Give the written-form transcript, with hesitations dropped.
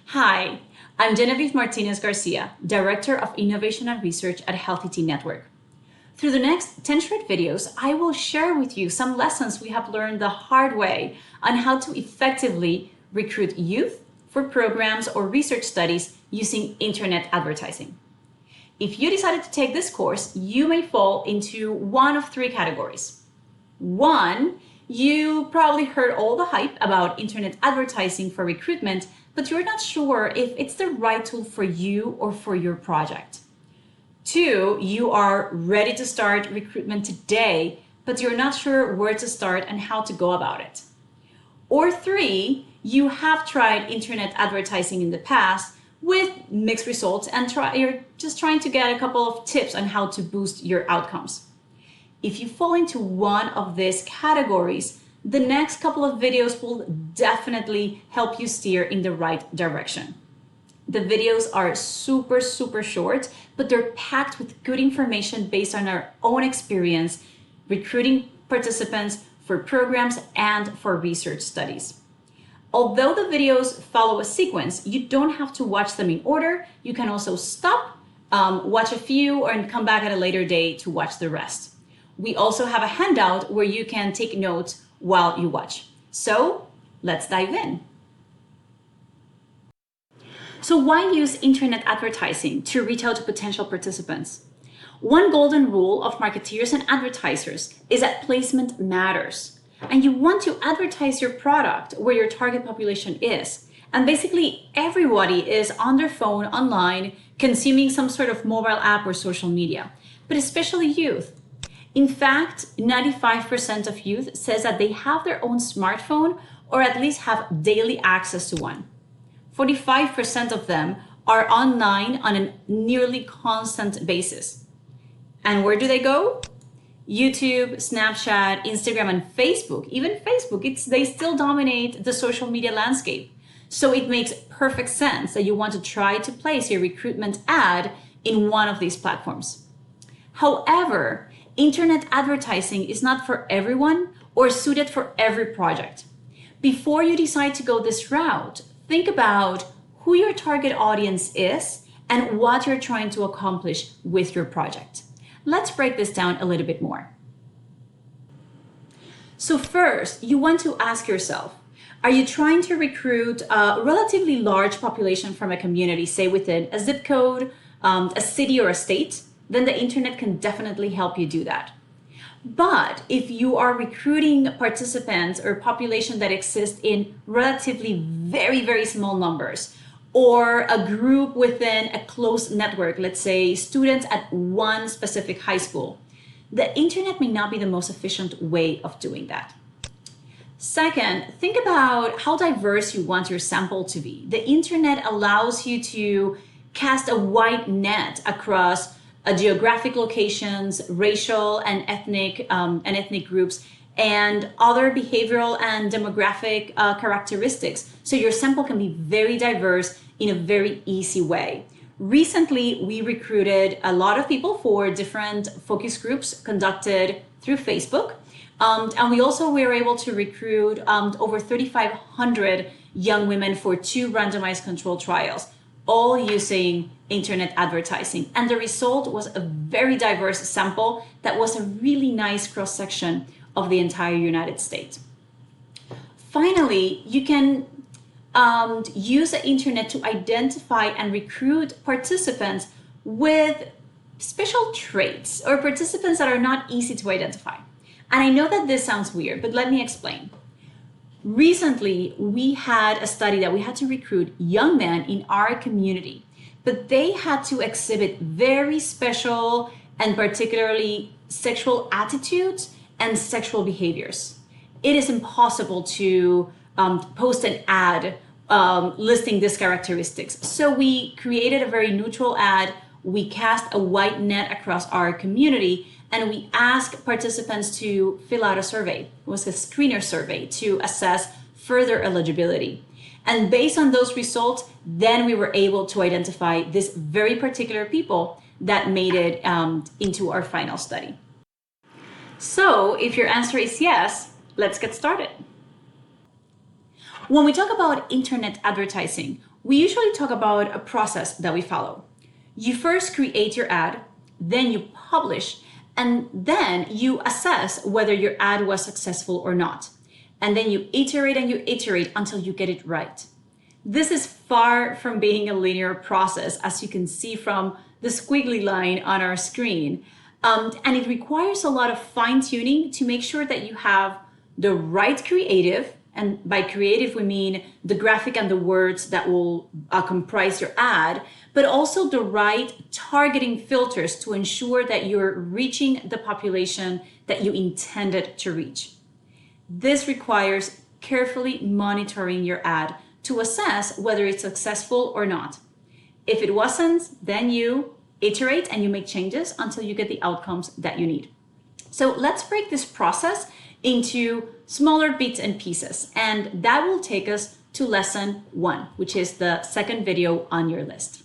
Hi, I'm Genevieve Martinez Garcia, Director of Innovation and Research at Healthy Teen Network. Through the next 10 short videos, I will share with you some lessons we have learned the hard way on how to effectively recruit youth for programs or research studies using internet advertising. If you decided to take this course, you may fall into one of three categories. One, you probably heard all the hype about internet advertising for recruitment, but you're not sure if it's the right tool for you or for your project. Two, you are ready to start recruitment today, but you're not sure where to start and how to go about it. Or three, you have tried internet advertising in the past with mixed results and you're just trying to get a couple of tips on how to boost your outcomes. If you fall into one of these categories, the next couple of videos will definitely help you steer in the right direction. The videos are super short, but they're packed with good information based on our own experience recruiting participants for programs and for research studies. Although the videos follow a sequence, you don't have to watch them in order. You can also stop, watch a few, and come back at a later day to watch the rest. We also have a handout where you can take notes while you watch. So let's dive in. So why use internet advertising to reach out to potential participants? One golden rule of marketeers and advertisers is that placement matters. And you want to advertise your product where your target population is. And basically everybody is on their phone, online, consuming some sort of mobile app or social media, but especially youth. In fact, 95% of youth says that they have their own smartphone or at least have daily access to one. 45% of them are online on a nearly constant basis. And where do they go? YouTube, Snapchat, Instagram, and Facebook. Even Facebook, they still dominate the social media landscape. So it makes perfect sense that you want to try to place your recruitment ad in one of these platforms. However, internet advertising is not for everyone or suited for every project. Before you decide to go this route, think about who your target audience is and what you're trying to accomplish with your project. Let's break this down a little bit more. So first, you want to ask yourself, are you trying to recruit a relatively large population from a community, say within a zip code, a city, or a state? Then the internet can definitely help you do that. But if you are recruiting participants or population that exists in relatively very small numbers, or a group within a close network, let's say students at one specific high school, the internet may not be the most efficient way of doing that. Second, think about how diverse you want your sample to be. The internet allows you to cast a wide net across geographic locations, racial and ethnic groups, and other behavioral and demographic characteristics. So your sample can be very diverse in a very easy way. Recently, we recruited a lot of people for different focus groups conducted through Facebook. And we also were able to recruit over 3,500 young women for 2 randomized controlled trials, all using internet advertising. And the result was a very diverse sample that was a really nice cross-section of the entire United States. Finally, you can use the internet to identify and recruit participants with special traits or participants that are not easy to identify. And I know that this sounds weird, but let me explain. Recently, we had a study that we had to recruit young men in our community, but they had to exhibit very special and particularly sexual attitudes and sexual behaviors. It is impossible to post an ad listing these characteristics. So we created a very neutral ad. We cast a wide net across our community, and we asked participants to fill out a survey. It was a screener survey to assess further eligibility. And based on those results, then we were able to identify these very particular people that made it into our final study. So if your answer is yes, let's get started. When we talk about internet advertising, we usually talk about a process that we follow. You first create your ad, then you publish, and then you assess whether your ad was successful or not. And then you iterate and you iterate until you get it right. This is far from being a linear process, as you can see from the squiggly line on our screen. And it requires a lot of fine-tuning to make sure that you have the right creative, and by creative we mean the graphic and the words that will comprise your ad, but also the right targeting filters to ensure that you're reaching the population that you intended to reach. This requires carefully monitoring your ad to assess whether it's successful or not. If it wasn't, then you iterate and you make changes until you get the outcomes that you need. So let's break this process into smaller bits and pieces, and that will take us to lesson 1, which is the second video on your list.